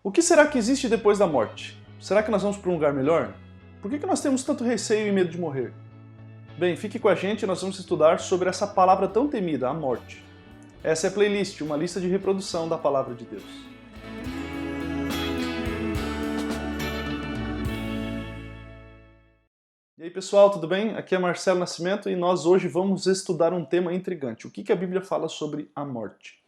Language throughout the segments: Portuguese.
O que será que existe depois da morte? Será que nós vamos para um lugar melhor? Por que nós temos tanto receio e medo de morrer? Bem, fique com a gente e nós vamos estudar sobre essa palavra tão temida, a morte. Essa é a playlist, uma lista de reprodução da Palavra de Deus. E aí pessoal, tudo bem? Aqui é Marcelo Nascimento e nós hoje vamos estudar um tema intrigante. O que a Bíblia fala sobre a morte?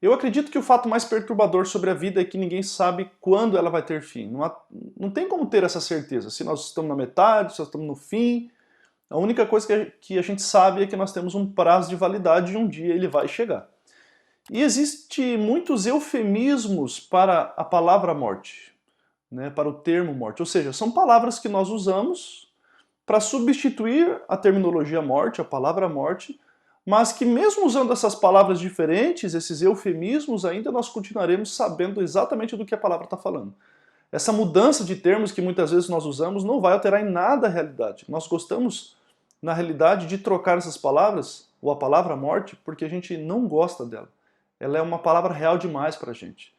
Eu acredito que o fato mais perturbador sobre a vida é que ninguém sabe quando ela vai ter fim. Não tem como ter essa certeza, se nós estamos na metade, se nós estamos no fim. A única coisa que a gente sabe é que nós temos um prazo de validade e um dia ele vai chegar. E existem muitos eufemismos para a palavra morte, né, para o termo morte. Ou seja, são palavras que nós usamos para substituir a terminologia morte, a palavra morte, mas que mesmo usando essas palavras diferentes, esses eufemismos, ainda nós continuaremos sabendo exatamente do que a palavra está falando. Essa mudança de termos que muitas vezes nós usamos não vai alterar em nada a realidade. Nós gostamos, na realidade, de trocar essas palavras, ou a palavra morte, porque a gente não gosta dela. Ela é uma palavra real demais para a gente.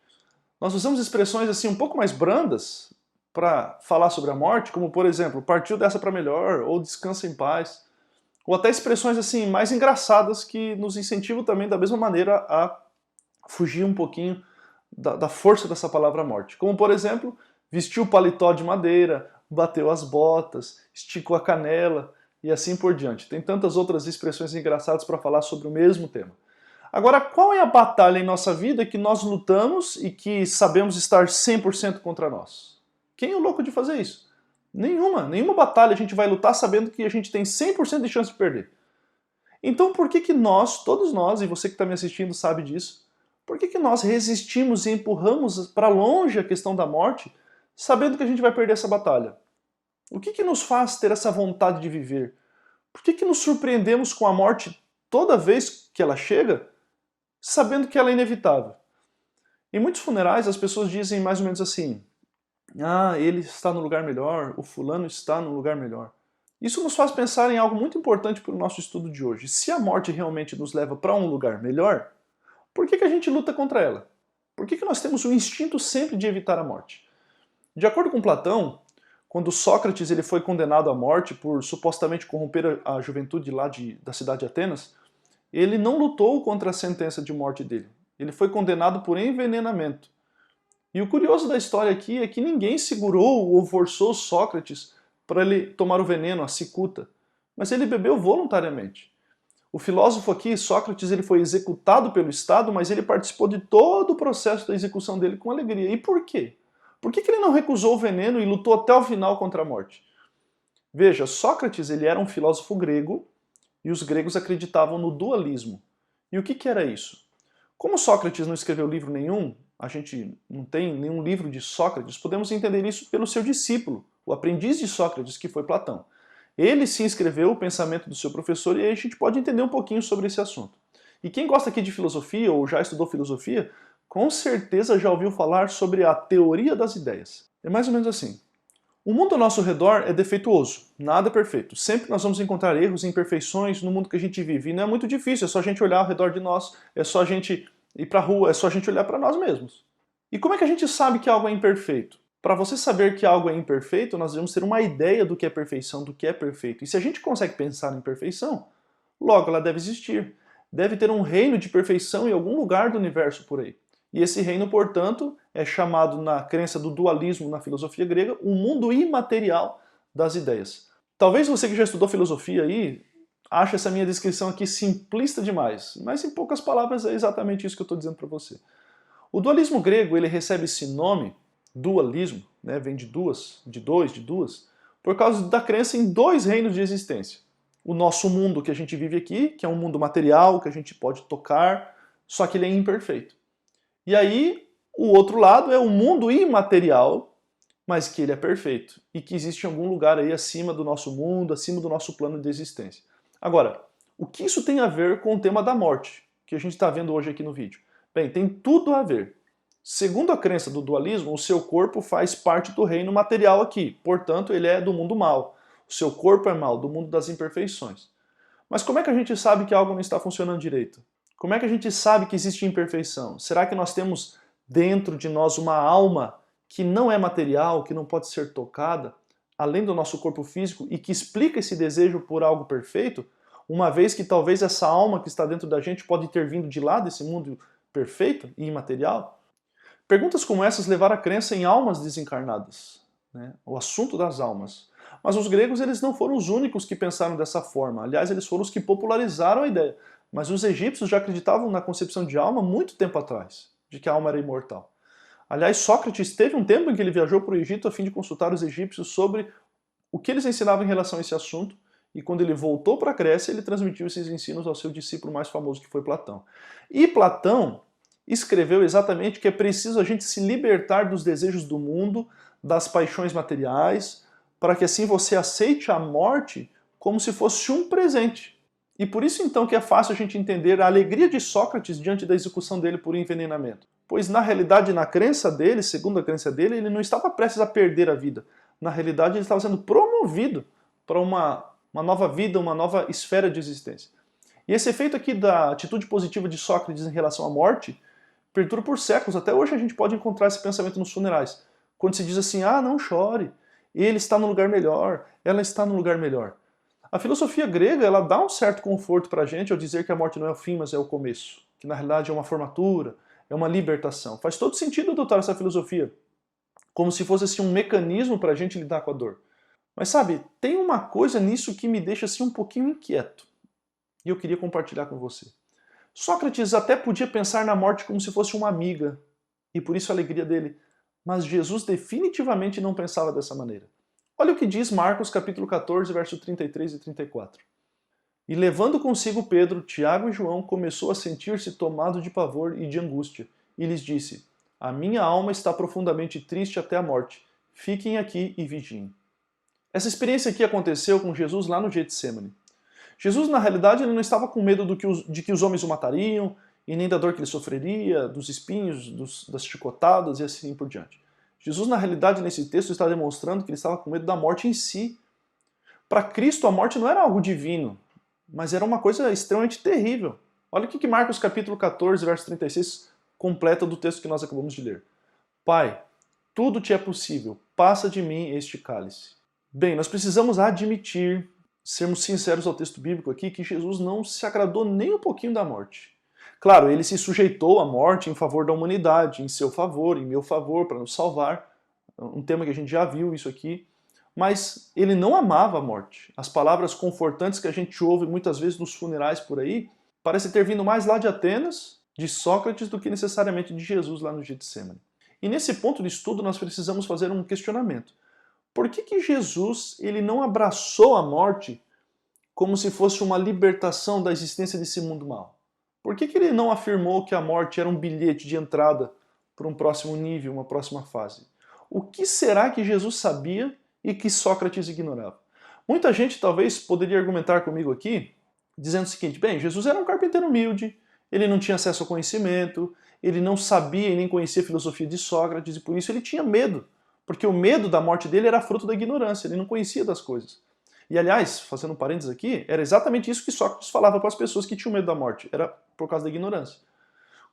Nós usamos expressões assim um pouco mais brandas para falar sobre a morte, como por exemplo, partiu dessa para melhor, ou descansa em paz. Ou até expressões assim mais engraçadas que nos incentivam também da mesma maneira a fugir um pouquinho da força dessa palavra morte. Como por exemplo, vestiu o paletó de madeira, bateu as botas, esticou a canela e assim por diante. Tem tantas outras expressões engraçadas para falar sobre o mesmo tema. Agora, qual é a batalha em nossa vida que nós lutamos e que sabemos estar 100% contra nós? Quem é o louco de fazer isso? Nenhuma batalha a gente vai lutar sabendo que a gente tem 100% de chance de perder. Então por que nós, todos nós, e você que está me assistindo sabe disso, por que nós resistimos e empurramos para longe a questão da morte, sabendo que a gente vai perder essa batalha? O que nos faz ter essa vontade de viver? Por que nos surpreendemos com a morte toda vez que ela chega, sabendo que ela é inevitável? Em muitos funerais as pessoas dizem mais ou menos assim: ah, ele está no lugar melhor, o fulano está no lugar melhor. Isso nos faz pensar em algo muito importante para o nosso estudo de hoje. Se a morte realmente nos leva para um lugar melhor, por que a gente luta contra ela? Por que nós temos o instinto sempre de evitar a morte? De acordo com Platão, quando Sócrates ele foi condenado à morte por supostamente corromper a juventude lá da cidade de Atenas, ele não lutou contra a sentença de morte dele. Ele foi condenado por envenenamento. E o curioso da história aqui é que ninguém segurou ou forçou Sócrates para ele tomar o veneno, a cicuta, mas ele bebeu voluntariamente. O filósofo aqui, Sócrates, ele foi executado pelo Estado, mas ele participou de todo o processo da execução dele com alegria. E por quê? Por que ele não recusou o veneno e lutou até o final contra a morte? Veja, Sócrates ele era um filósofo grego e os gregos acreditavam no dualismo. E o que era isso? Como Sócrates não escreveu livro nenhum, a gente não tem nenhum livro de Sócrates, podemos entender isso pelo seu discípulo, o aprendiz de Sócrates, que foi Platão. Ele sim escreveu o pensamento do seu professor e aí a gente pode entender um pouquinho sobre esse assunto. E quem gosta aqui de filosofia ou já estudou filosofia, com certeza já ouviu falar sobre a teoria das ideias. É mais ou menos assim. O mundo ao nosso redor é defeituoso, nada é perfeito. Sempre nós vamos encontrar erros e imperfeições no mundo que a gente vive. E não é muito difícil, é só a gente olhar ao redor de nós, é só a gente ir para a rua, é só a gente olhar para nós mesmos. E como é que a gente sabe que algo é imperfeito? Para você saber que algo é imperfeito, nós devemos ter uma ideia do que é perfeição, do que é perfeito. E se a gente consegue pensar em perfeição, logo ela deve existir. Deve ter um reino de perfeição em algum lugar do universo por aí. E esse reino, portanto, é chamado na crença do dualismo na filosofia grega, o mundo imaterial das ideias. Talvez você que já estudou filosofia aí ache essa minha descrição aqui simplista demais, mas em poucas palavras é exatamente isso que eu estou dizendo para você. O dualismo grego ele recebe esse nome, dualismo, né, vem de duas, de dois, de duas, por causa da crença em dois reinos de existência. O nosso mundo que a gente vive aqui, que é um mundo material, que a gente pode tocar, só que ele é imperfeito. E aí, o outro lado é o mundo imaterial, mas que ele é perfeito, e que existe em algum lugar aí acima do nosso mundo, acima do nosso plano de existência. Agora, o que isso tem a ver com o tema da morte, que a gente está vendo hoje aqui no vídeo? Bem, tem tudo a ver. Segundo a crença do dualismo, o seu corpo faz parte do reino material aqui, portanto ele é do mundo mal. O seu corpo é mal, do mundo das imperfeições. Mas como é que a gente sabe que algo não está funcionando direito? Como é que a gente sabe que existe imperfeição? Será que nós temos dentro de nós uma alma que não é material, que não pode ser tocada, além do nosso corpo físico, e que explica esse desejo por algo perfeito, uma vez que talvez essa alma que está dentro da gente pode ter vindo de lá desse mundo perfeito e imaterial? Perguntas como essas levaram a crença em almas desencarnadas, né? O assunto das almas. Mas os gregos eles não foram os únicos que pensaram dessa forma. Aliás, eles foram os que popularizaram a ideia. Mas os egípcios já acreditavam na concepção de alma muito tempo atrás, de que a alma era imortal. Aliás, Sócrates teve um tempo em que ele viajou para o Egito a fim de consultar os egípcios sobre o que eles ensinavam em relação a esse assunto, e quando ele voltou para a Grécia, ele transmitiu esses ensinos ao seu discípulo mais famoso, que foi Platão. E Platão escreveu exatamente que é preciso a gente se libertar dos desejos do mundo, das paixões materiais, para que assim você aceite a morte como se fosse um presente. E por isso então que é fácil a gente entender a alegria de Sócrates diante da execução dele por envenenamento. Pois na realidade, na crença dele, segundo a crença dele, ele não estava prestes a perder a vida. Na realidade, ele estava sendo promovido para uma nova vida, uma nova esfera de existência. E esse efeito aqui da atitude positiva de Sócrates em relação à morte perdura por séculos. Até hoje a gente pode encontrar esse pensamento nos funerais. Quando se diz assim, ah, não chore, ele está no lugar melhor, ela está no lugar melhor. A filosofia grega ela dá um certo conforto para a gente ao dizer que a morte não é o fim, mas é o começo. Que na realidade é uma formatura, é uma libertação. Faz todo sentido adotar essa filosofia, como se fosse assim, um mecanismo para a gente lidar com a dor. Mas sabe, tem uma coisa nisso que me deixa assim, um pouquinho inquieto. E eu queria compartilhar com você. Sócrates até podia pensar na morte como se fosse uma amiga, e por isso a alegria dele. Mas Jesus definitivamente não pensava dessa maneira. Olha o que diz Marcos capítulo 14, verso 33 e 34. E levando consigo Pedro, Tiago e João, começou a sentir-se tomado de pavor e de angústia, e lhes disse, a minha alma está profundamente triste até a morte, fiquem aqui e vigiem. Essa experiência aqui aconteceu com Jesus lá no Getsemane. Jesus, na realidade, ele não estava com medo de que os homens o matariam, e nem da dor que ele sofreria, dos espinhos, das chicotadas e assim por diante. Jesus, na realidade, nesse texto, está demonstrando que ele estava com medo da morte em si. Para Cristo, a morte não era algo divino, mas era uma coisa extremamente terrível. Olha o que Marcos capítulo 14, verso 36, completa do texto que nós acabamos de ler. Pai, tudo te é possível, passa de mim este cálice. Bem, nós precisamos admitir, sermos sinceros ao texto bíblico aqui, que Jesus não se agradou nem um pouquinho da morte. Claro, ele se sujeitou à morte em favor da humanidade, em seu favor, em meu favor, para nos salvar. Um tema que a gente já viu isso aqui. Mas ele não amava a morte. As palavras confortantes que a gente ouve muitas vezes nos funerais por aí, parece ter vindo mais lá de Atenas, de Sócrates, do que necessariamente de Jesus lá no Getsemane. E nesse ponto de estudo nós precisamos fazer um questionamento. Por que Jesus ele não abraçou a morte como se fosse uma libertação da existência desse mundo mal? Por que ele não afirmou que a morte era um bilhete de entrada para um próximo nível, uma próxima fase? O que será que Jesus sabia e que Sócrates ignorava? Muita gente talvez poderia argumentar comigo aqui, dizendo o seguinte, bem, Jesus era um carpinteiro humilde, ele não tinha acesso ao conhecimento, ele não sabia e nem conhecia a filosofia de Sócrates e por isso ele tinha medo, porque o medo da morte dele era fruto da ignorância, ele não conhecia das coisas. E aliás, fazendo um parênteses aqui, era exatamente isso que Sócrates falava para as pessoas que tinham medo da morte, era por causa da ignorância.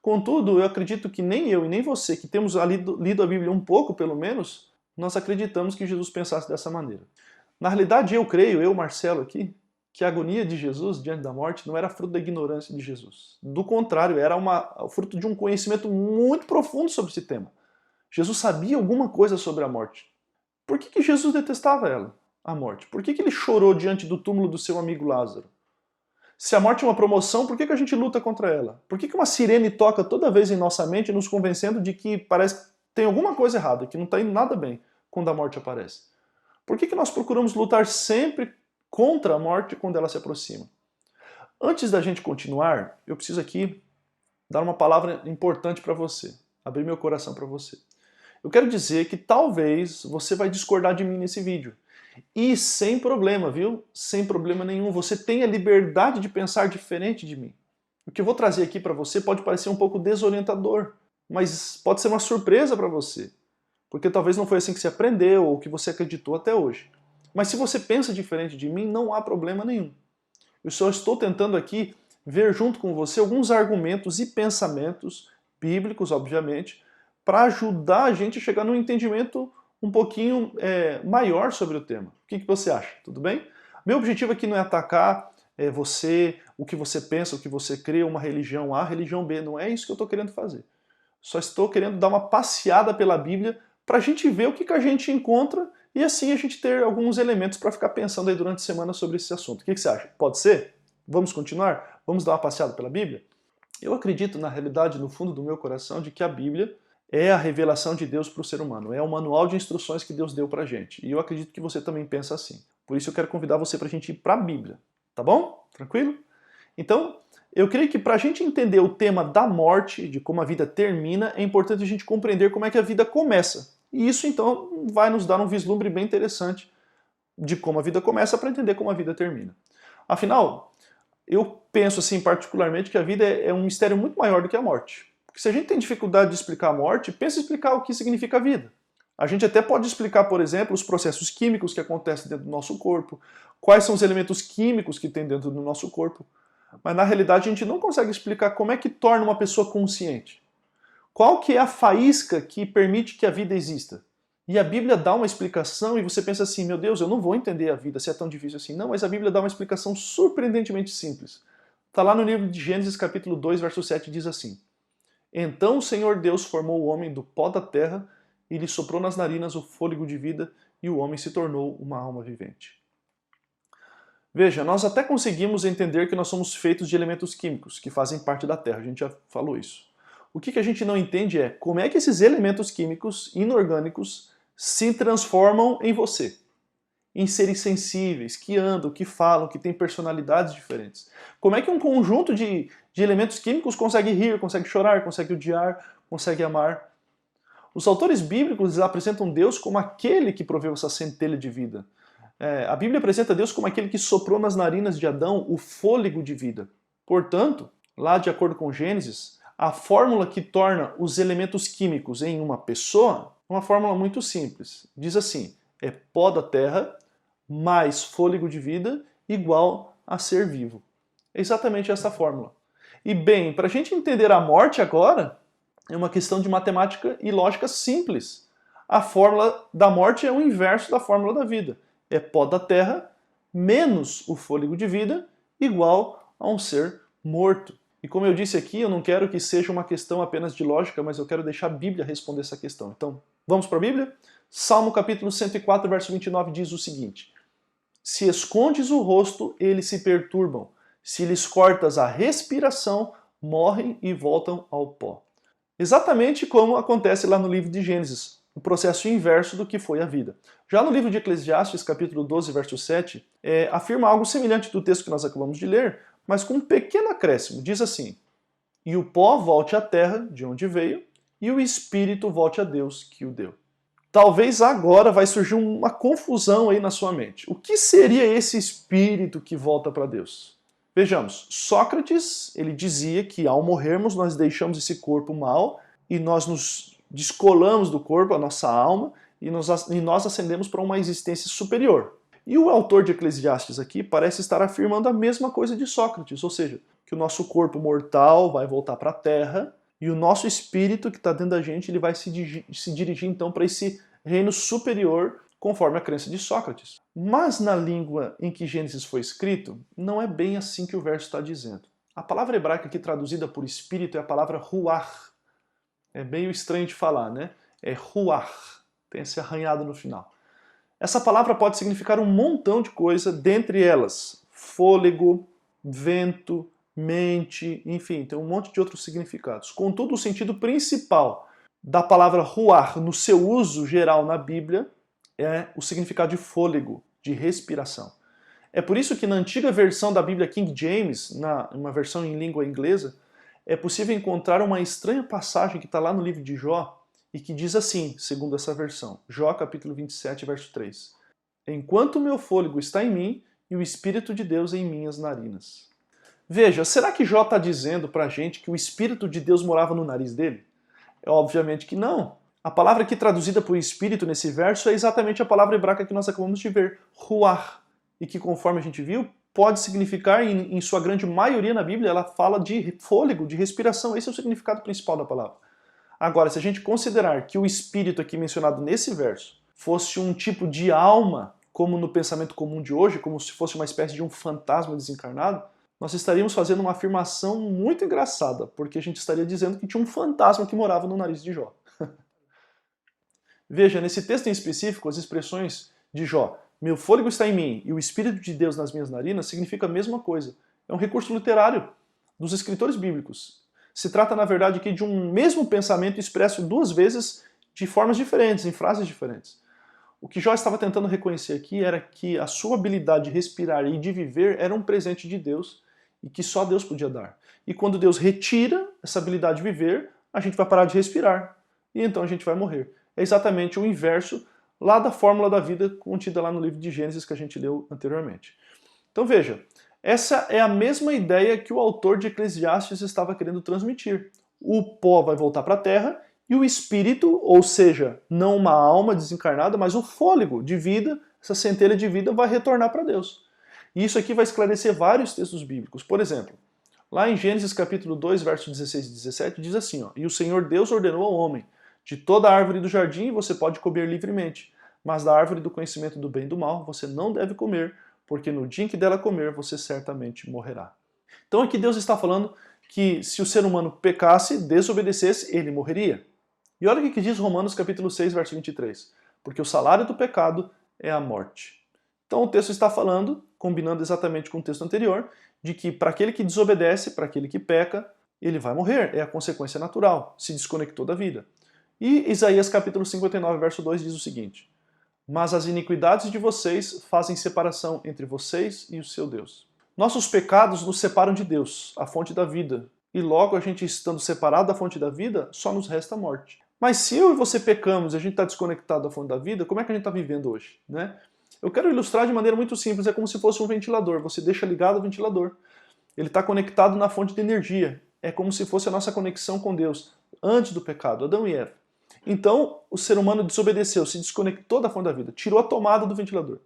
Contudo, eu acredito que nem eu e nem você, que temos lido a Bíblia um pouco pelo menos, nós acreditamos que Jesus pensasse dessa maneira. Na realidade, eu creio, eu, Marcelo aqui, que a agonia de Jesus diante da morte não era fruto da ignorância de Jesus. Do contrário, era fruto de um conhecimento muito profundo sobre esse tema. Jesus sabia alguma coisa sobre a morte. Por que Jesus detestava ela, a morte? Por que ele chorou diante do túmulo do seu amigo Lázaro? Se a morte é uma promoção, por que a gente luta contra ela? Por que uma sirene toca toda vez em nossa mente, nos convencendo de que parece que tem alguma coisa errada, que não está indo nada bem quando a morte aparece? Por que nós procuramos lutar sempre contra a morte quando ela se aproxima? Antes da gente continuar, eu preciso aqui dar uma palavra importante para você, abrir meu coração para você. Eu quero dizer que talvez você vai discordar de mim nesse vídeo. E sem problema, viu? Sem problema nenhum. Você tem a liberdade de pensar diferente de mim. O que eu vou trazer aqui para você pode parecer um pouco desorientador, mas pode ser uma surpresa para você. Porque talvez não foi assim que você aprendeu ou que você acreditou até hoje. Mas se você pensa diferente de mim, não há problema nenhum. Eu só estou tentando aqui ver junto com você alguns argumentos e pensamentos bíblicos, obviamente, para ajudar a gente a chegar num entendimento um pouquinho maior sobre o tema. O que você acha? Tudo bem? Meu objetivo aqui não é atacar você, o que você pensa, o que você crê, uma religião A, religião B. Não é isso que eu estou querendo fazer. Só estou querendo dar uma passeada pela Bíblia para a gente ver o que a gente encontra e assim a gente ter alguns elementos para ficar pensando aí durante a semana sobre esse assunto. O que você acha? Pode ser? Vamos continuar? Vamos dar uma passeada pela Bíblia? Eu acredito, na realidade, no fundo do meu coração, de que a Bíblia é a revelação de Deus para o ser humano, é o manual de instruções que Deus deu para a gente. E eu acredito que você também pensa assim. Por isso eu quero convidar você para a gente ir para a Bíblia. Tá bom? Tranquilo? Então, eu creio que para a gente entender o tema da morte, de como a vida termina, é importante a gente compreender como é que a vida começa. E isso, então, vai nos dar um vislumbre bem interessante de como a vida começa para entender como a vida termina. Afinal, eu penso assim particularmente que a vida é um mistério muito maior do que a morte. Porque se a gente tem dificuldade de explicar a morte, pensa em explicar o que significa a vida. A gente até pode explicar, por exemplo, os processos químicos que acontecem dentro do nosso corpo, quais são os elementos químicos que tem dentro do nosso corpo, mas na realidade a gente não consegue explicar como é que torna uma pessoa consciente. Qual que é a faísca que permite que a vida exista? E a Bíblia dá uma explicação e você pensa assim, meu Deus, eu não vou entender a vida se é tão difícil assim. Não, mas a Bíblia dá uma explicação surpreendentemente simples. Está lá no livro de Gênesis capítulo 2, verso 7, diz assim: Então o Senhor Deus formou o homem do pó da terra e lhe soprou nas narinas o fôlego de vida e o homem se tornou uma alma vivente. Veja, nós até conseguimos entender que nós somos feitos de elementos químicos que fazem parte da terra, a gente já falou isso. O que a gente não entende é como é que esses elementos químicos inorgânicos se transformam em você. Em seres sensíveis, que andam, que falam, que têm personalidades diferentes. Como é que um conjunto de elementos químicos consegue rir, consegue chorar, consegue odiar, consegue amar? Os autores bíblicos apresentam Deus como aquele que proveu essa centelha de vida. A Bíblia apresenta Deus como aquele que soprou nas narinas de Adão o fôlego de vida. Portanto, lá de acordo com Gênesis, a fórmula que torna os elementos químicos em uma pessoa é uma fórmula muito simples. Diz assim, é pó da terra mais fôlego de vida igual a ser vivo. É exatamente essa fórmula. E bem, para a gente entender a morte agora, é uma questão de matemática e lógica simples. A fórmula da morte é o inverso da fórmula da vida. É pó da terra menos o fôlego de vida igual a um ser morto. E como eu disse aqui, eu não quero que seja uma questão apenas de lógica, mas eu quero deixar a Bíblia responder essa questão. Então, vamos para a Bíblia? Salmo capítulo 104, verso 29 diz o seguinte: Se escondes o rosto, eles se perturbam. Se lhes cortas a respiração, morrem e voltam ao pó. Exatamente como acontece lá no livro de Gênesis, o processo inverso do que foi a vida. Já no livro de Eclesiastes, capítulo 12, verso 7, afirma algo semelhante do texto que nós acabamos de ler, mas com um pequeno acréscimo. Diz assim: E o pó volte à terra, de onde veio, e o espírito volte a Deus, que o deu. Talvez agora vai surgir uma confusão aí na sua mente. O que seria esse espírito que volta para Deus? Vejamos, Sócrates, ele dizia que ao morrermos nós deixamos esse corpo mau e nós nos descolamos do corpo, a nossa alma, e nós ascendemos para uma existência superior. E o autor de Eclesiastes aqui parece estar afirmando a mesma coisa de Sócrates, ou seja, que o nosso corpo mortal vai voltar para a terra e o nosso espírito que está dentro da gente ele vai se dirigir então para esse reino superior, conforme a crença de Sócrates. Mas na língua em que Gênesis foi escrito, não é bem assim que o verso está dizendo. A palavra hebraica aqui traduzida por espírito é a palavra ruach. É meio estranho de falar, né? É ruach, tem esse arranhado no final. Essa palavra pode significar um montão de coisa, dentre elas fôlego, vento, mente, enfim, tem um monte de outros significados. Contudo, o sentido principal da palavra ruach no seu uso geral na Bíblia é o significado de fôlego, de respiração. É por isso que na antiga versão da Bíblia King James, uma versão em língua inglesa, é possível encontrar uma estranha passagem que está lá no livro de Jó e que diz assim, segundo essa versão, Jó capítulo 27, verso 3. Enquanto o meu fôlego está em mim e o Espírito de Deus em minhas narinas. Veja, será que Jó está dizendo para a gente que o Espírito de Deus morava no nariz dele? Obviamente que não. A palavra aqui traduzida por Espírito nesse verso é exatamente a palavra hebraica que nós acabamos de ver, ruach, e que conforme a gente viu, pode significar, em sua grande maioria na Bíblia, ela fala de fôlego, de respiração. Esse é o significado principal da palavra. Agora, se a gente considerar que o espírito aqui mencionado nesse verso fosse um tipo de alma, como no pensamento comum de hoje, como se fosse uma espécie de um fantasma desencarnado, nós estaríamos fazendo uma afirmação muito engraçada, porque a gente estaria dizendo que tinha um fantasma que morava no nariz de Jó. Veja, nesse texto em específico, as expressões de Jó, meu fôlego está em mim e o Espírito de Deus nas minhas narinas, significa a mesma coisa. É um recurso literário dos escritores bíblicos. Se trata, na verdade, aqui de um mesmo pensamento expresso duas vezes de formas diferentes, em frases diferentes. O que Jó estava tentando reconhecer aqui era que a sua habilidade de respirar e de viver era um presente de Deus e que só Deus podia dar. E quando Deus retira essa habilidade de viver, a gente vai parar de respirar e então a gente vai morrer. É exatamente o inverso lá da fórmula da vida contida lá no livro de Gênesis que a gente leu anteriormente. Então veja, essa é a mesma ideia que o autor de Eclesiastes estava querendo transmitir. O pó vai voltar para a terra e o espírito, ou seja, não uma alma desencarnada, mas o fôlego de vida, essa centelha de vida vai retornar para Deus. E isso aqui vai esclarecer vários textos bíblicos. Por exemplo, lá em Gênesis capítulo 2, versos 16 e 17, diz assim, ó, e o Senhor Deus ordenou ao homem, de toda a árvore do jardim você pode comer livremente, mas da árvore do conhecimento do bem e do mal você não deve comer, porque no dia em que dela comer, você certamente morrerá. Então aqui Deus está falando que se o ser humano pecasse, desobedecesse, ele morreria. E olha o que diz Romanos capítulo 6, verso 23. Porque o salário do pecado é a morte. Então o texto está falando, combinando exatamente com o texto anterior, de que para aquele que desobedece, para aquele que peca, ele vai morrer. É a consequência natural, se desconectou da vida. E Isaías capítulo 59, verso 2 diz o seguinte: mas as iniquidades de vocês fazem separação entre vocês e o seu Deus. Nossos pecados nos separam de Deus, a fonte da vida. E logo a gente estando separado da fonte da vida, só nos resta a morte. Mas se eu e você pecamos e a gente está desconectado da fonte da vida, como é que a gente está vivendo hoje? Né? Eu quero ilustrar de maneira muito simples, é como se fosse um ventilador. Você deixa ligado o ventilador. Ele está conectado na fonte de energia. É como se fosse a nossa conexão com Deus, antes do pecado, Adão e Eva. Então, o ser humano desobedeceu, se desconectou da fonte da vida, tirou a tomada do ventilador.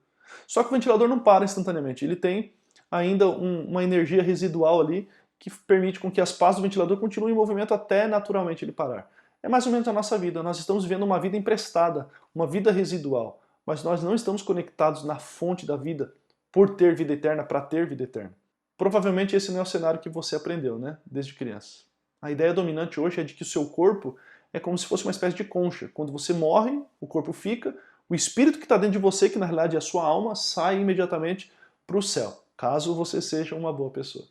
Só que o ventilador não para instantaneamente, ele tem ainda uma energia residual ali que permite com que as pás do ventilador continuem em movimento até naturalmente ele parar. É mais ou menos a nossa vida, nós estamos vivendo uma vida emprestada, uma vida residual, mas nós não estamos conectados na fonte da vida por ter vida eterna, para ter vida eterna. Provavelmente esse não é o cenário que você aprendeu, né, desde criança. A ideia dominante hoje é de que o seu corpo é como se fosse uma espécie de concha. Quando você morre, o corpo fica, o espírito que está dentro de você, que na realidade é a sua alma, sai imediatamente para o céu, caso você seja uma boa pessoa.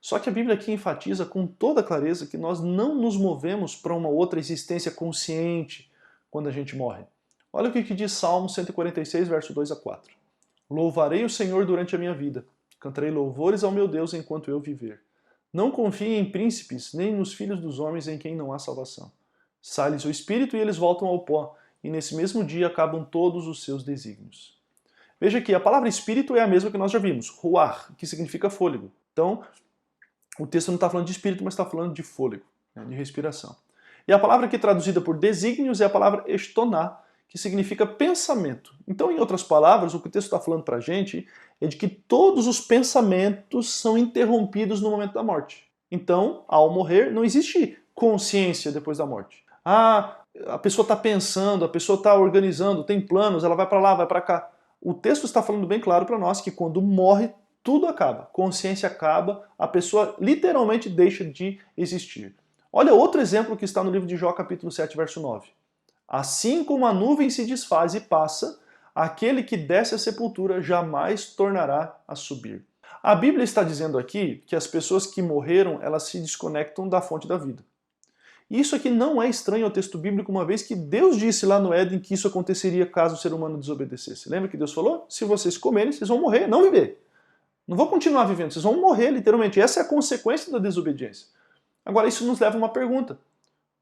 Só que a Bíblia aqui enfatiza com toda clareza que nós não nos movemos para uma outra existência consciente quando a gente morre. Olha o que diz Salmo 146, verso 2 a 4. Louvarei o Senhor durante a minha vida, cantarei louvores ao meu Deus enquanto eu viver. Não confie em príncipes, nem nos filhos dos homens em quem não há salvação. Sai-lhes o espírito e eles voltam ao pó, e nesse mesmo dia acabam todos os seus desígnios. Veja que a palavra espírito é a mesma que nós já vimos, ruach, que significa fôlego. Então, o texto não está falando de espírito, mas está falando de fôlego, né, de respiração. E a palavra aqui traduzida por desígnios é a palavra estoná, que significa pensamento. Então, em outras palavras, o que o texto está falando para a gente é de que todos os pensamentos são interrompidos no momento da morte. Então, ao morrer, não existe consciência depois da morte. Ah, a pessoa está pensando, a pessoa está organizando, tem planos, ela vai para lá, vai para cá. O texto está falando bem claro para nós que quando morre, tudo acaba. Consciência acaba, a pessoa literalmente deixa de existir. Olha outro exemplo que está no livro de Jó, capítulo 7, verso 9. Assim como a nuvem se desfaz e passa, aquele que desce à sepultura jamais tornará a subir. A Bíblia está dizendo aqui que as pessoas que morreram, elas se desconectam da fonte da vida. E isso aqui não é estranho ao texto bíblico, uma vez que Deus disse lá no Éden que isso aconteceria caso o ser humano desobedecesse. Lembra que Deus falou? Se vocês comerem, vocês vão morrer, não viver. Não vão continuar vivendo, vocês vão morrer literalmente. Essa é a consequência da desobediência. Agora isso nos leva a uma pergunta.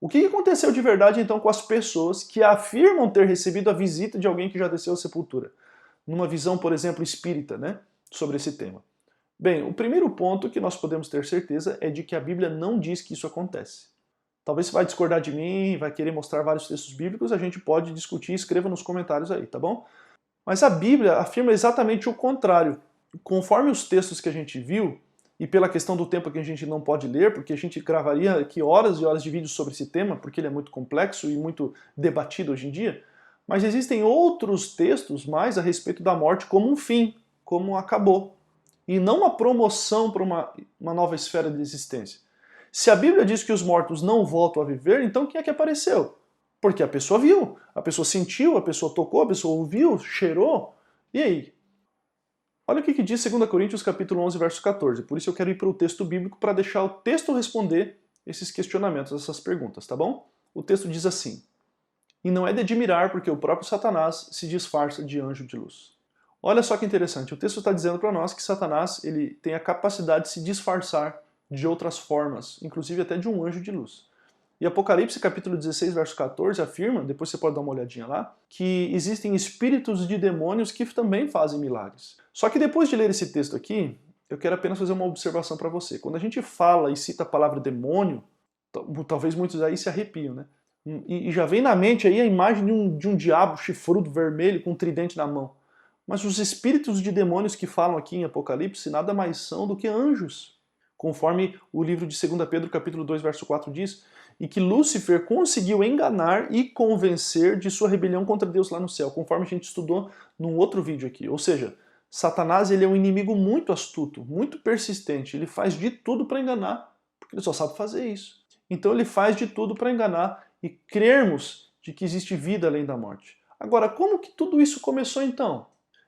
O que aconteceu de verdade então com as pessoas que afirmam ter recebido a visita de alguém que já desceu à sepultura? Numa visão, por exemplo, espírita, né, sobre esse tema. Bem, o primeiro ponto que nós podemos ter certeza é de que a Bíblia não diz que isso acontece. Talvez você vai discordar de mim, vai querer mostrar vários textos bíblicos, a gente pode discutir, escreva nos comentários aí, tá bom? Mas a Bíblia afirma exatamente o contrário. Conforme os textos que a gente viu, e pela questão do tempo que a gente não pode ler, porque a gente gravaria aqui horas e horas de vídeos sobre esse tema, porque ele é muito complexo e muito debatido hoje em dia, mas existem outros textos mais a respeito da morte como um fim, como acabou, e não uma promoção para uma nova esfera de existência. Se a Bíblia diz que os mortos não voltam a viver, então quem é que apareceu? Porque a pessoa viu, a pessoa sentiu, a pessoa tocou, a pessoa ouviu, cheirou, e aí? Olha o que diz 2 Coríntios capítulo 11, verso 14. Por isso eu quero ir para o texto bíblico para deixar o texto responder esses questionamentos, essas perguntas, tá bom? O texto diz assim: e não é de admirar porque o próprio Satanás se disfarça de anjo de luz. Olha só que interessante, o texto está dizendo para nós que Satanás ele tem a capacidade de se disfarçar de outras formas, inclusive até de um anjo de luz. E Apocalipse capítulo 16, verso 14 afirma, depois você pode dar uma olhadinha lá, que existem espíritos de demônios que também fazem milagres. Só que depois de ler esse texto aqui, eu quero apenas fazer uma observação para você. Quando a gente fala e cita a palavra demônio, talvez muitos aí se arrepiam, né? E já vem na mente aí a imagem de um diabo chifrudo vermelho com um tridente na mão. Mas os espíritos de demônios que falam aqui em Apocalipse nada mais são do que anjos, conforme o livro de 2 Pedro capítulo 2, verso 4 diz, e que Lúcifer conseguiu enganar e convencer de sua rebelião contra Deus lá no céu, conforme a gente estudou num outro vídeo aqui. Ou seja, Satanás ele é um inimigo muito astuto, muito persistente, ele faz de tudo para enganar, porque ele só sabe fazer isso. Então ele faz de tudo para enganar e crermos de que existe vida além da morte. Agora, como que tudo isso começou então?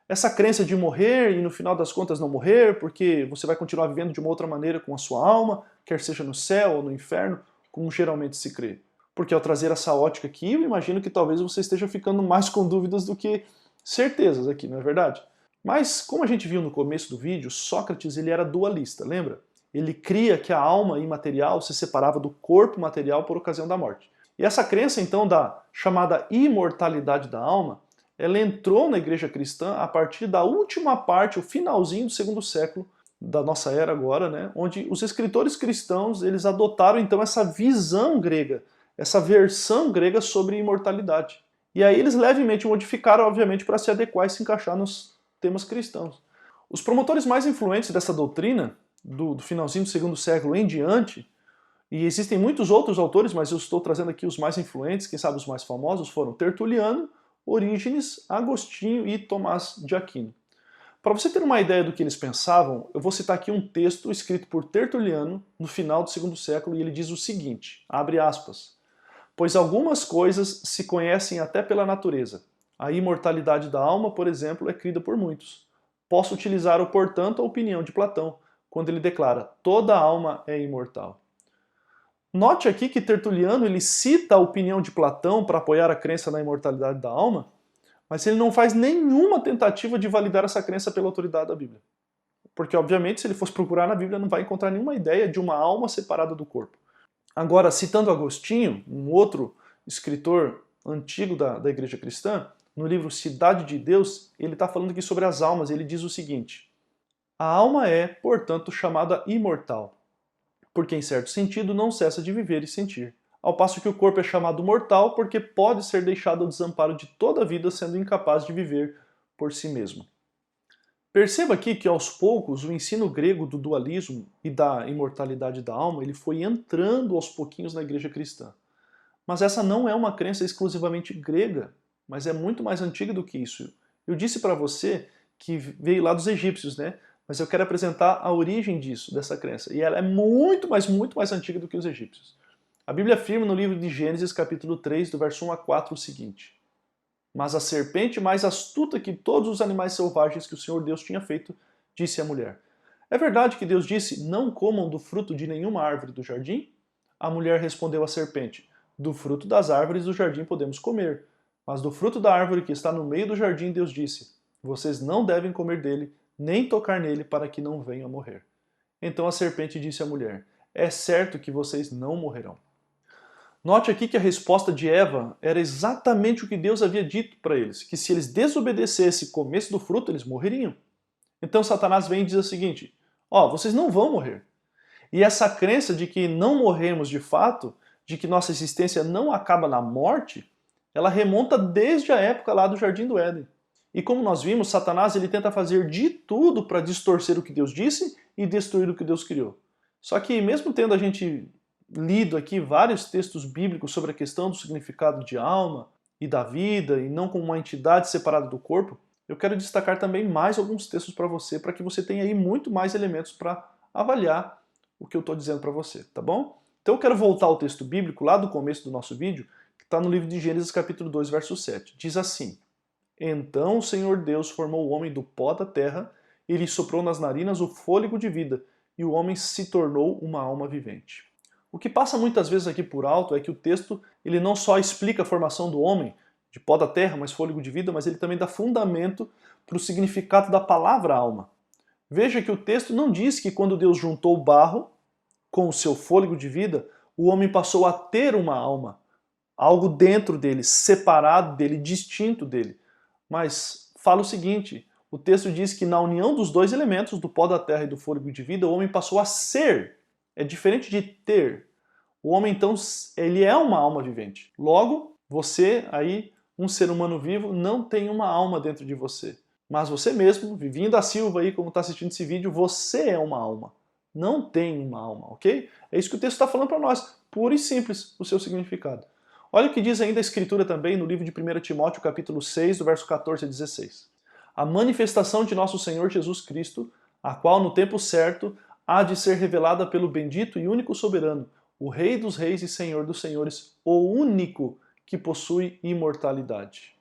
Essa crença de morrer e no final das contas não morrer, porque você vai continuar vivendo de uma outra maneira com a sua alma, quer seja no céu ou no inferno, como geralmente se crê. Porque ao trazer essa ótica aqui, eu imagino que talvez você esteja ficando mais com dúvidas do que certezas aqui, não é verdade? Mas, como a gente viu no começo do vídeo, Sócrates ele era dualista, lembra? Ele cria que a alma imaterial se separava do corpo material por ocasião da morte. E essa crença, então, da chamada imortalidade da alma, ela entrou na igreja cristã a partir da última parte, o finalzinho do segundo século, da nossa era agora, né, onde os escritores cristãos eles adotaram então essa visão grega, essa versão grega sobre imortalidade. E aí eles levemente modificaram, obviamente, para se adequar e se encaixar nos temas cristãos. Os promotores mais influentes dessa doutrina, do finalzinho do segundo século em diante, e existem muitos outros autores, mas eu estou trazendo aqui os mais influentes, quem sabe os mais famosos, foram Tertuliano, Orígenes, Agostinho e Tomás de Aquino. Para você ter uma ideia do que eles pensavam, eu vou citar aqui um texto escrito por Tertuliano no final do segundo século e ele diz o seguinte, abre aspas, pois algumas coisas se conhecem até pela natureza. A imortalidade da alma, por exemplo, é crida por muitos. Posso utilizar, portanto, a opinião de Platão, quando ele declara, toda alma é imortal. Note aqui que Tertuliano ele cita a opinião de Platão para apoiar a crença na imortalidade da alma, mas ele não faz nenhuma tentativa de validar essa crença pela autoridade da Bíblia. Porque, obviamente, se ele fosse procurar na Bíblia, não vai encontrar nenhuma ideia de uma alma separada do corpo. Agora, citando Agostinho, um outro escritor antigo da igreja cristã, no livro Cidade de Deus, ele está falando aqui sobre as almas, ele diz o seguinte, a alma é, portanto, chamada imortal, porque, em certo sentido, não cessa de viver e sentir. Ao passo que o corpo é chamado mortal porque pode ser deixado ao desamparo de toda a vida, sendo incapaz de viver por si mesmo. Perceba aqui que aos poucos o ensino grego do dualismo e da imortalidade da alma ele foi entrando aos pouquinhos na igreja cristã. Mas essa não é uma crença exclusivamente grega, mas é muito mais antiga do que isso. Eu disse para você que veio lá dos egípcios, né? Mas eu quero apresentar a origem disso, dessa crença. E ela é muito mais antiga do que os egípcios. A Bíblia afirma no livro de Gênesis, capítulo 3, do verso 1 a 4, o seguinte, mas a serpente mais astuta que todos os animais selvagens que o Senhor Deus tinha feito, disse à mulher, é verdade que Deus disse, não comam do fruto de nenhuma árvore do jardim? A mulher respondeu à serpente, do fruto das árvores do jardim podemos comer, mas do fruto da árvore que está no meio do jardim Deus disse, vocês não devem comer dele, nem tocar nele para que não venham a morrer. Então a serpente disse à mulher, é certo que vocês não morrerão. Note aqui que a resposta de Eva era exatamente o que Deus havia dito para eles, que se eles desobedecessem o começo do fruto, eles morreriam. Então Satanás vem e diz o seguinte, vocês não vão morrer. E essa crença de que não morremos de fato, de que nossa existência não acaba na morte, ela remonta desde a época lá do Jardim do Éden. E como nós vimos, Satanás ele tenta fazer de tudo para distorcer o que Deus disse e destruir o que Deus criou. Só que mesmo tendo a gente lido aqui vários textos bíblicos sobre a questão do significado de alma e da vida, e não como uma entidade separada do corpo, eu quero destacar também mais alguns textos para que você tenha aí muito mais elementos para avaliar o que eu estou dizendo para você, tá bom? Então eu quero voltar ao texto bíblico lá do começo do nosso vídeo, que está no livro de Gênesis capítulo 2, verso 7. Diz assim: Então o Senhor Deus formou o homem do pó da terra, e lhe soprou nas narinas o fôlego de vida, e o homem se tornou uma alma vivente. O que passa muitas vezes aqui por alto é que o texto ele não só explica a formação do homem, de pó da terra, mais fôlego de vida, mas ele também dá fundamento para o significado da palavra alma. Veja que o texto não diz que quando Deus juntou o barro com o seu fôlego de vida, o homem passou a ter uma alma, algo dentro dele, separado dele, distinto dele. Mas fala o seguinte, o texto diz que na união dos dois elementos, do pó da terra e do fôlego de vida, o homem passou a ser. É diferente de ter. O homem, então, ele é uma alma vivente. Logo, você aí, um ser humano vivo, não tem uma alma dentro de você. Mas você mesmo, Vivinho da Silva aí, como está assistindo esse vídeo, você é uma alma. Não tem uma alma, ok? É isso que o texto está falando para nós. Puro e simples o seu significado. Olha o que diz ainda a Escritura também no livro de 1 Timóteo, capítulo 6, do verso 14 a 16. A manifestação de nosso Senhor Jesus Cristo, a qual no tempo certo há de ser revelada pelo bendito e único soberano, o Rei dos reis e Senhor dos senhores, o único que possui imortalidade.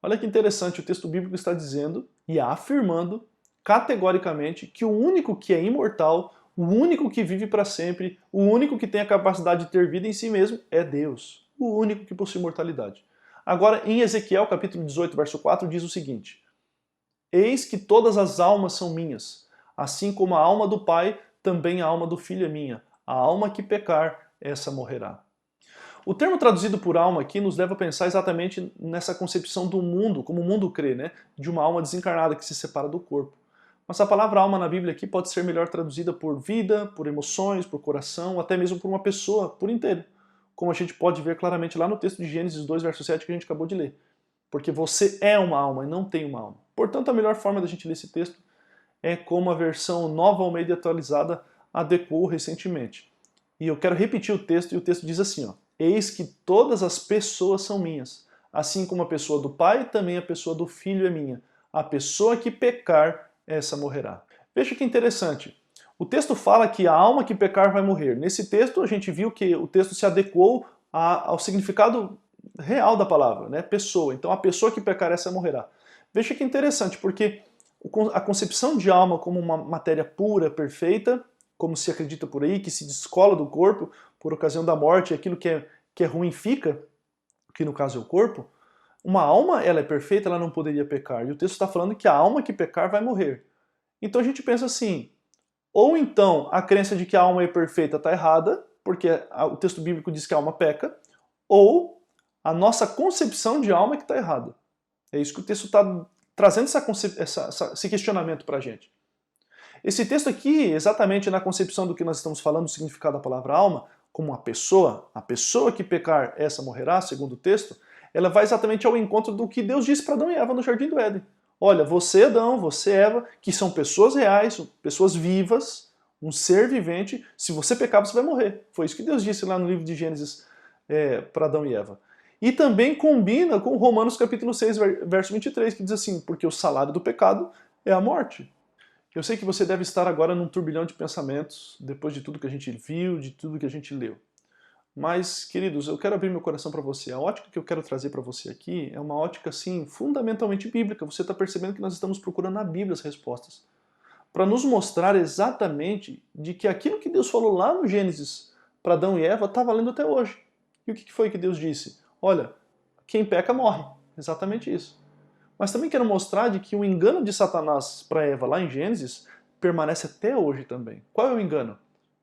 Olha que interessante, o texto bíblico está dizendo e afirmando categoricamente que o único que é imortal, o único que vive para sempre, o único que tem a capacidade de ter vida em si mesmo é Deus, o único que possui imortalidade. Agora, em Ezequiel, capítulo 18, verso 4, diz o seguinte: Eis que todas as almas são minhas, assim como a alma do Pai, também a alma do Filho é minha. A alma que pecar, essa morrerá. O termo traduzido por alma aqui nos leva a pensar exatamente nessa concepção do mundo, como o mundo crê, né? De uma alma desencarnada que se separa do corpo. Mas a palavra alma na Bíblia aqui pode ser melhor traduzida por vida, por emoções, por coração, até mesmo por uma pessoa por inteiro. Como a gente pode ver claramente lá no texto de Gênesis 2, verso 7, que a gente acabou de ler. Porque você é uma alma e não tem uma alma. Portanto, a melhor forma da gente ler esse texto é como a versão Nova Almeida atualizada adequou recentemente. E eu quero repetir o texto, e o texto diz assim, ó: Eis que todas as pessoas são minhas, assim como a pessoa do Pai, também a pessoa do Filho é minha. A pessoa que pecar, essa morrerá. Veja que interessante. O texto fala que a alma que pecar vai morrer. Nesse texto a gente viu que o texto se adequou ao significado real da palavra, né? Pessoa. Então a pessoa que pecar, essa morrerá. Veja que interessante, porque a concepção de alma como uma matéria pura, perfeita, como se acredita por aí, que se descola do corpo por ocasião da morte, e aquilo que é ruim fica, que no caso é o corpo, uma alma ela é perfeita, ela não poderia pecar. E o texto está falando que a alma que pecar vai morrer. Então a gente pensa assim, ou então a crença de que a alma é perfeita está errada, porque o texto bíblico diz que a alma peca, ou a nossa concepção de alma é que está errada. É isso que o texto está trazendo esse questionamento para a gente. Esse texto aqui, exatamente na concepção do que nós estamos falando, do significado da palavra alma, como a pessoa que pecar, essa morrerá, segundo o texto, ela vai exatamente ao encontro do que Deus disse para Adão e Eva no Jardim do Éden. Olha, você Adão, você Eva, que são pessoas reais, pessoas vivas, um ser vivente, se você pecar, você vai morrer. Foi isso que Deus disse lá no livro de Gênesis para Adão e Eva. E também combina com Romanos capítulo 6, verso 23, que diz assim, porque o salário do pecado é a morte. Eu sei que você deve estar agora num turbilhão de pensamentos, depois de tudo que a gente viu, de tudo que a gente leu. Mas, queridos, eu quero abrir meu coração para você. A ótica que eu quero trazer para você aqui é uma ótica, assim, fundamentalmente bíblica. Você está percebendo que nós estamos procurando na Bíblia as respostas. Para nos mostrar exatamente de que aquilo que Deus falou lá no Gênesis para Adão e Eva está valendo até hoje. E o que foi que Deus disse? Olha, quem peca morre. Exatamente isso. Mas também quero mostrar de que o engano de Satanás para Eva lá em Gênesis permanece até hoje também. Qual é o engano?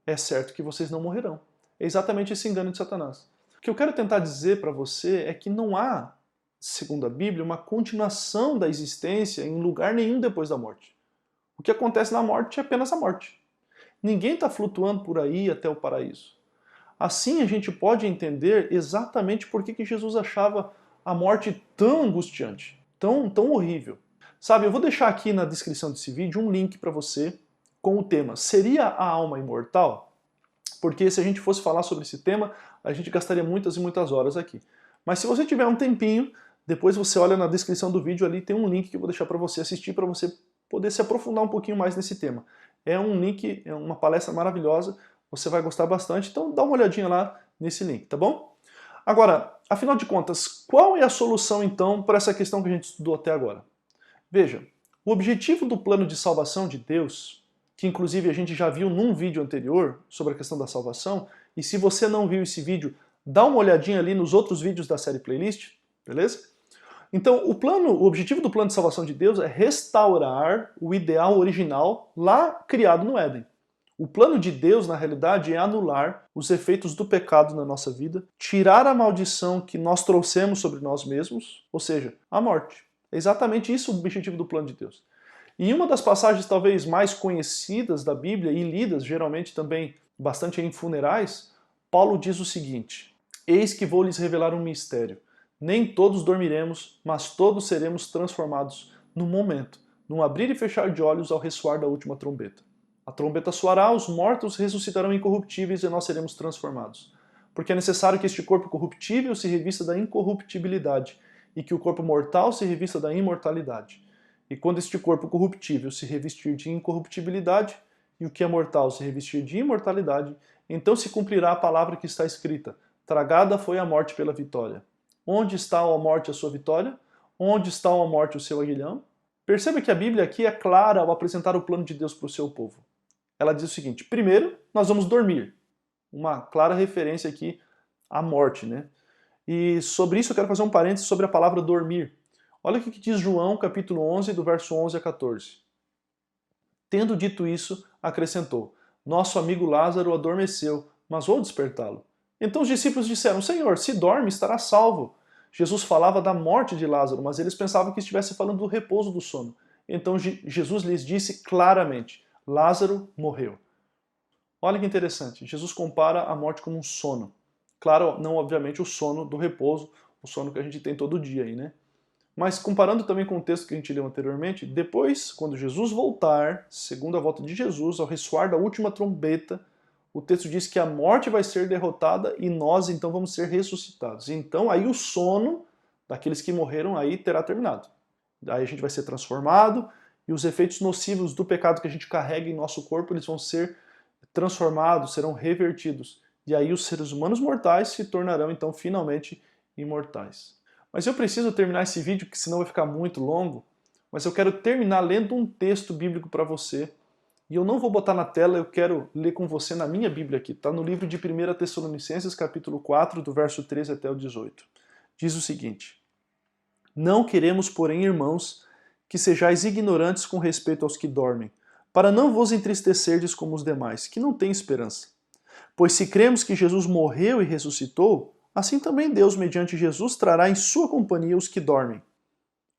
É certo que vocês não morrerão. É exatamente esse engano de Satanás. O que eu quero tentar dizer para você é que não há, segundo a Bíblia, uma continuação da existência em lugar nenhum depois da morte. O que acontece na morte é apenas a morte. Ninguém está flutuando por aí até o paraíso. Assim a gente pode entender exatamente por que Jesus achava a morte tão angustiante. tão horrível. Sabe, eu vou deixar aqui na descrição desse vídeo um link para você com o tema Seria a alma imortal? Porque se a gente fosse falar sobre esse tema, a gente gastaria muitas e muitas horas aqui. Mas se você tiver um tempinho, depois você olha na descrição do vídeo ali, tem um link que eu vou deixar para você assistir, para você poder se aprofundar um pouquinho mais nesse tema. É um link, é uma palestra maravilhosa, você vai gostar bastante, então dá uma olhadinha lá nesse link, tá bom? Agora, afinal de contas, qual é a solução então para essa questão que a gente estudou até agora? Veja, o objetivo do plano de salvação de Deus, que inclusive a gente já viu num vídeo anterior sobre a questão da salvação, e se você não viu esse vídeo, dá uma olhadinha ali nos outros vídeos da série Playlist, beleza? Então, o objetivo do plano de salvação de Deus é restaurar o ideal original lá criado no Éden. O plano de Deus, na realidade, é anular os efeitos do pecado na nossa vida, tirar a maldição que nós trouxemos sobre nós mesmos, ou seja, a morte. É exatamente isso o objetivo do plano de Deus. E uma das passagens talvez mais conhecidas da Bíblia e lidas geralmente também bastante em funerais, Paulo diz o seguinte: Eis que vou lhes revelar um mistério. Nem todos dormiremos, mas todos seremos transformados no momento, num abrir e fechar de olhos ao ressoar da última trombeta. A trombeta soará, os mortos ressuscitarão incorruptíveis e nós seremos transformados. Porque é necessário que este corpo corruptível se revista da incorruptibilidade e que o corpo mortal se revista da imortalidade. E quando este corpo corruptível se revestir de incorruptibilidade e o que é mortal se revestir de imortalidade, então se cumprirá a palavra que está escrita: tragada foi a morte pela vitória. Onde está, ó morte, a sua vitória? Onde está, ó morte, o seu aguilhão? Perceba que a Bíblia aqui é clara ao apresentar o plano de Deus para o seu povo. Ela diz o seguinte: primeiro, nós vamos dormir. Uma clara referência aqui à morte, né? E sobre isso eu quero fazer um parênteses sobre a palavra dormir. Olha o que diz João, capítulo 11, do verso 11 a 14. Tendo dito isso, acrescentou: Nosso amigo Lázaro adormeceu, mas vou despertá-lo. Então os discípulos disseram: Senhor, se dorme, estará salvo. Jesus falava da morte de Lázaro, mas eles pensavam que estivesse falando do repouso do sono. Então Jesus lhes disse claramente: Lázaro morreu. Olha que interessante, Jesus compara a morte como um sono. Claro, não obviamente o sono do repouso, o sono que a gente tem todo dia aí, né? Mas comparando também com o texto que a gente leu anteriormente, depois, quando Jesus voltar, segundo a volta de Jesus, ao ressoar da última trombeta, o texto diz que a morte vai ser derrotada e nós então vamos ser ressuscitados. Então aí o sono daqueles que morreram aí terá terminado. Aí a gente vai ser transformado e os efeitos nocivos do pecado que a gente carrega em nosso corpo, eles vão ser transformados, serão revertidos. E aí os seres humanos mortais se tornarão então finalmente imortais. Mas eu preciso terminar esse vídeo, que senão vai ficar muito longo, mas eu quero terminar lendo um texto bíblico para você. E eu não vou botar na tela, eu quero ler com você na minha Bíblia aqui. Está no livro de 1 Tessalonicenses, capítulo 4, do verso 13 até o 18. Diz o seguinte: Não queremos, porém, irmãos, que sejais ignorantes com respeito aos que dormem, para não vos entristecerdes como os demais, que não têm esperança. Pois se cremos que Jesus morreu e ressuscitou, assim também Deus, mediante Jesus, trará em sua companhia os que dormem.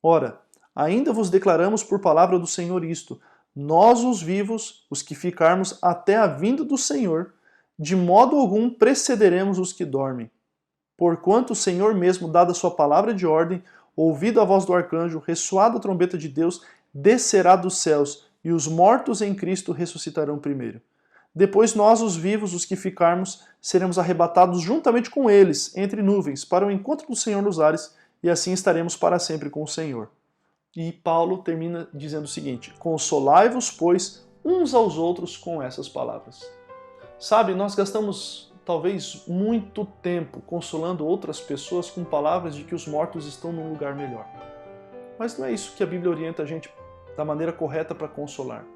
Ora, ainda vos declaramos por palavra do Senhor isto: nós, os vivos, os que ficarmos até a vinda do Senhor, de modo algum precederemos os que dormem. Porquanto o Senhor mesmo, dada a sua palavra de ordem, ouvido a voz do arcanjo, ressoada a trombeta de Deus, descerá dos céus, e os mortos em Cristo ressuscitarão primeiro. Depois nós, os vivos, os que ficarmos, seremos arrebatados juntamente com eles, entre nuvens, para o encontro do Senhor nos ares, e assim estaremos para sempre com o Senhor. E Paulo termina dizendo o seguinte: consolai-vos, pois, uns aos outros com essas palavras. Sabe, nós gastamos talvez muito tempo consolando outras pessoas com palavras de que os mortos estão num lugar melhor. Mas não é isso que a Bíblia orienta a gente da maneira correta para consolar.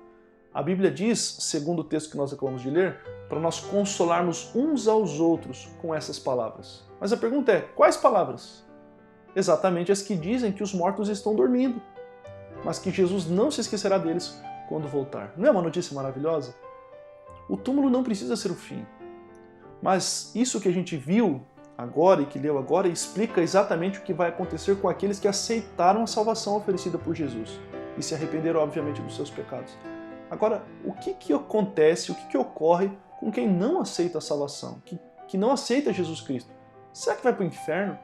A Bíblia diz, segundo o texto que nós acabamos de ler, para nós consolarmos uns aos outros com essas palavras. Mas a pergunta é, quais palavras? Exatamente as que dizem que os mortos estão dormindo, mas que Jesus não se esquecerá deles quando voltar. Não é uma notícia maravilhosa? O túmulo não precisa ser o fim. Mas isso que a gente viu agora e que leu agora explica exatamente o que vai acontecer com aqueles que aceitaram a salvação oferecida por Jesus e se arrependeram, obviamente, dos seus pecados. Agora, o que acontece, o que ocorre com quem não aceita a salvação, que não aceita Jesus Cristo? Será que vai para o inferno?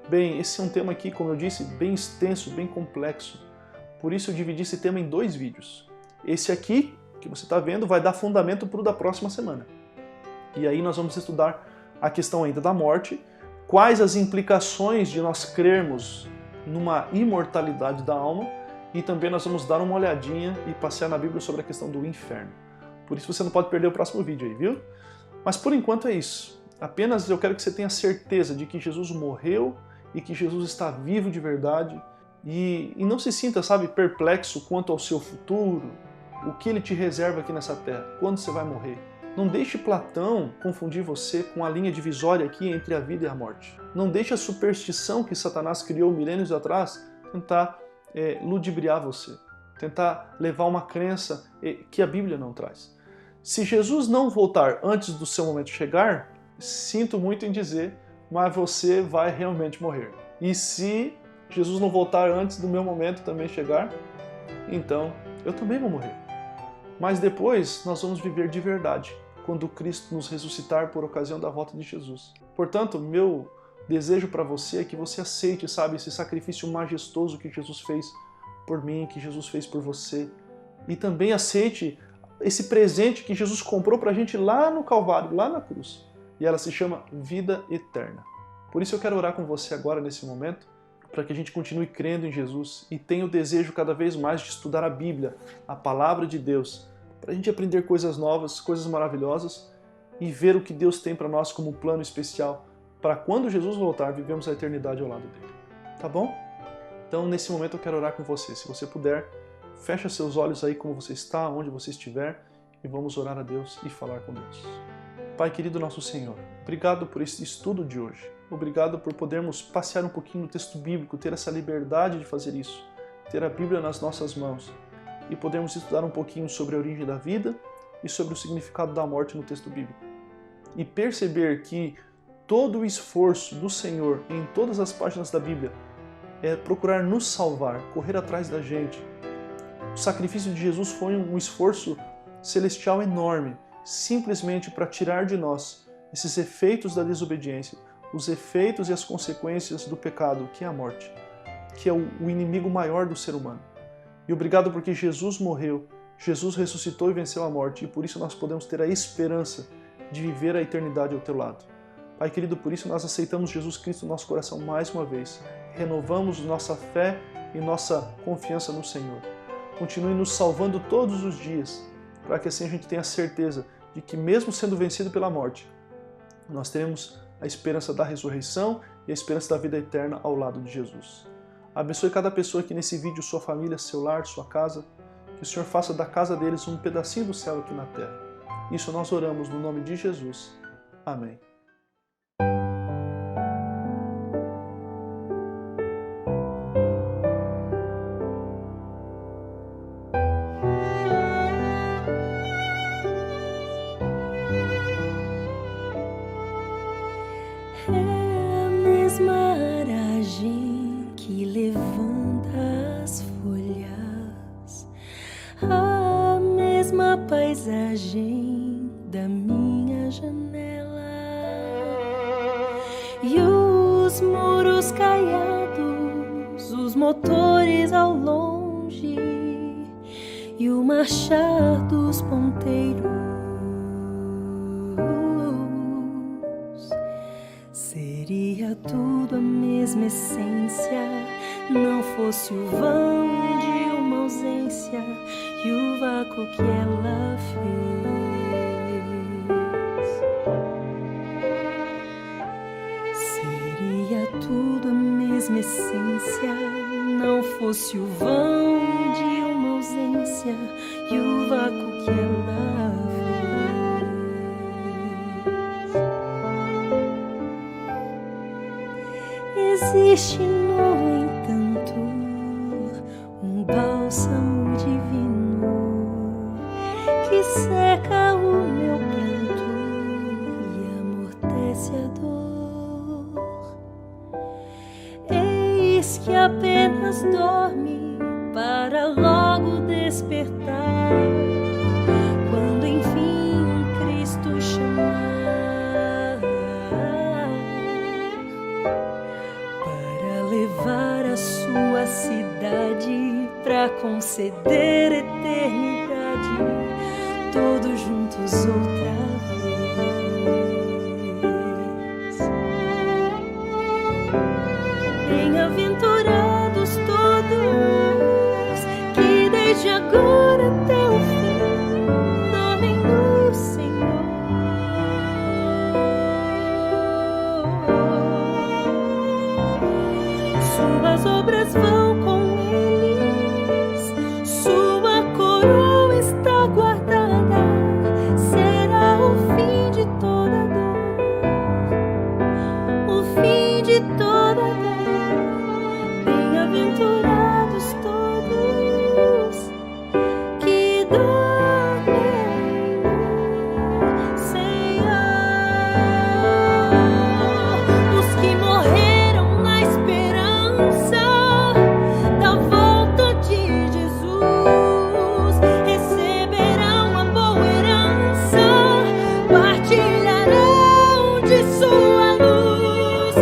Bem, esse é um tema aqui, como eu disse, bem extenso, bem complexo. Por isso eu dividi esse tema em 2 vídeos. Esse aqui, que você está vendo, vai dar fundamento para o da próxima semana. E aí nós vamos estudar a questão ainda da morte, quais as implicações de nós crermos numa imortalidade da alma, e também nós vamos dar uma olhadinha e passear na Bíblia sobre a questão do inferno. Por isso você não pode perder o próximo vídeo aí, viu? Mas por enquanto é isso. Apenas eu quero que você tenha certeza de que Jesus morreu e que Jesus está vivo de verdade, e não se sinta, sabe, perplexo quanto ao seu futuro, o que ele te reserva aqui nessa terra, quando você vai morrer. Não deixe Platão confundir você com a linha divisória aqui entre a vida e a morte. Não deixe a superstição que Satanás criou milênios atrás tentar ludibriar você, tentar levar uma crença que a Bíblia não traz. Se Jesus não voltar antes do seu momento chegar, sinto muito em dizer, mas você vai realmente morrer. E se Jesus não voltar antes do meu momento também chegar, então eu também vou morrer. Mas depois nós vamos viver de verdade, quando Cristo nos ressuscitar por ocasião da volta de Jesus. Portanto, meu desejo para você é que você aceite, sabe, esse sacrifício majestoso que Jesus fez por mim, que Jesus fez por você. E também aceite esse presente que Jesus comprou para a gente lá no Calvário, lá na cruz. E ela se chama vida eterna. Por isso eu quero orar com você agora, nesse momento, para que a gente continue crendo em Jesus e tenha o desejo cada vez mais de estudar a Bíblia, a Palavra de Deus, para a gente aprender coisas novas, coisas maravilhosas e ver o que Deus tem para nós como um plano especial, para quando Jesus voltar, vivemos a eternidade ao lado dele. Tá bom? Então, nesse momento eu quero orar com você. Se você puder, fecha seus olhos aí como você está, onde você estiver, e vamos orar a Deus e falar com Deus. Pai querido nosso Senhor, obrigado por esse estudo de hoje. Obrigado por podermos passear um pouquinho no texto bíblico, ter essa liberdade de fazer isso, ter a Bíblia nas nossas mãos e podermos estudar um pouquinho sobre a origem da vida e sobre o significado da morte no texto bíblico. E perceber que todo o esforço do Senhor em todas as páginas da Bíblia é procurar nos salvar, correr atrás da gente. O sacrifício de Jesus foi um esforço celestial enorme, simplesmente para tirar de nós esses efeitos da desobediência, os efeitos e as consequências do pecado, que é a morte, que é o inimigo maior do ser humano. E obrigado porque Jesus morreu, Jesus ressuscitou e venceu a morte, e por isso nós podemos ter a esperança de viver a eternidade ao teu lado. Pai querido, por isso nós aceitamos Jesus Cristo no nosso coração mais uma vez, renovamos nossa fé e nossa confiança no Senhor. Continue nos salvando todos os dias, para que assim a gente tenha certeza de que mesmo sendo vencido pela morte, nós teremos a esperança da ressurreição e a esperança da vida eterna ao lado de Jesus. Abençoe cada pessoa aqui nesse vídeo, sua família, seu lar, sua casa, que o Senhor faça da casa deles um pedacinho do céu aqui na terra. Isso nós oramos no nome de Jesus. Amém. É a mesma aragem que levanta as folhas, a mesma paisagem da minha janela, e os muros caiados, os motores ao longe, e o marchar dos ponteiros. Seria tudo a mesma essência, não fosse o vão de uma ausência e o vácuo que ela fez. Seria tudo a mesma essência, não fosse o vão de uma ausência e o vácuo que ela fez. Existe, no entanto, um bálsamo divino que seca o meu pranto e amortece a dor. Eis que apenas dorme para logo despertar, quando enfim Cristo chamar. levar a sua cidade pra conceder eternidade, todos juntos outra vez. Bem-aventurados todos que desde agora até o fim dormem no Senhor. Suas obras vão com eles, sua coroa está guardada, será o fim de toda dor, o fim de toda dor. Bem-aventurados todos que dormem no Senhor, os que morreram na esperança da volta de Jesus, receberão a boa herança, partilharão de sua luz.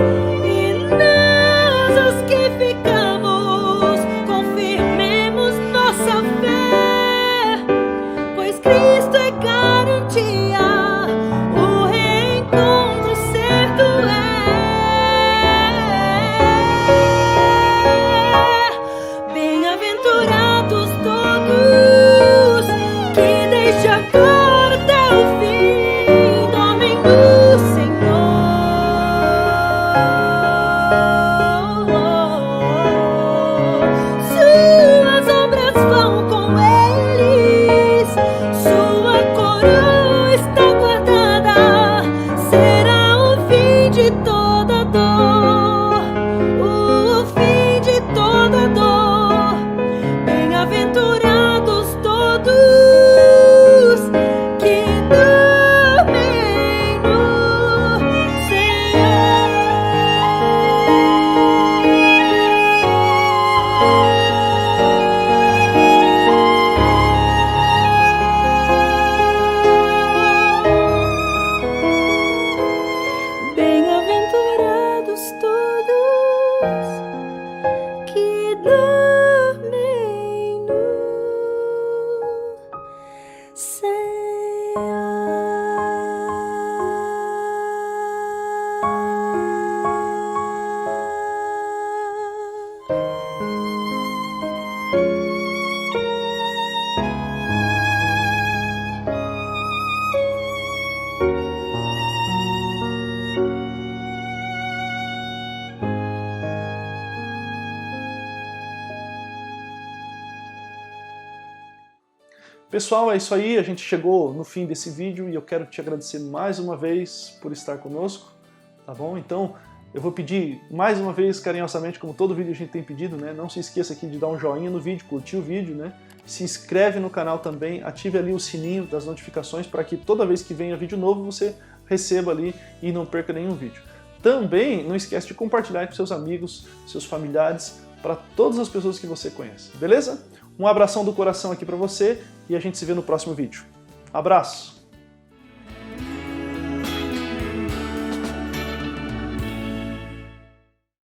E nós, os que ficamos, confirmemos nossa fé, pois Cristo é garantia, o reencontro certo é. Bem-aventurados todos que desde agora até o fim dormem no Senhor. Suas obras vão com eles, sua coroa está guardada, será o fim de toda dor, o fim de toda dor. Bem-aventurados todos que dormem no Senhor. Bem-aventurados todos que dormem no Pessoal, é isso aí, a gente chegou no fim desse vídeo e eu quero te agradecer mais uma vez por estar conosco, tá bom? Então, eu vou pedir mais uma vez, carinhosamente, como todo vídeo a gente tem pedido, né? Não se esqueça aqui de dar um joinha no vídeo, curtir o vídeo, né? Se inscreve no canal também, ative ali o sininho das notificações para que toda vez que venha vídeo novo você receba ali e não perca nenhum vídeo. Também não esquece de compartilhar com seus amigos, seus familiares, para todas as pessoas que você conhece, beleza? Um abração do coração aqui para você e a gente se vê no próximo vídeo. Abraço!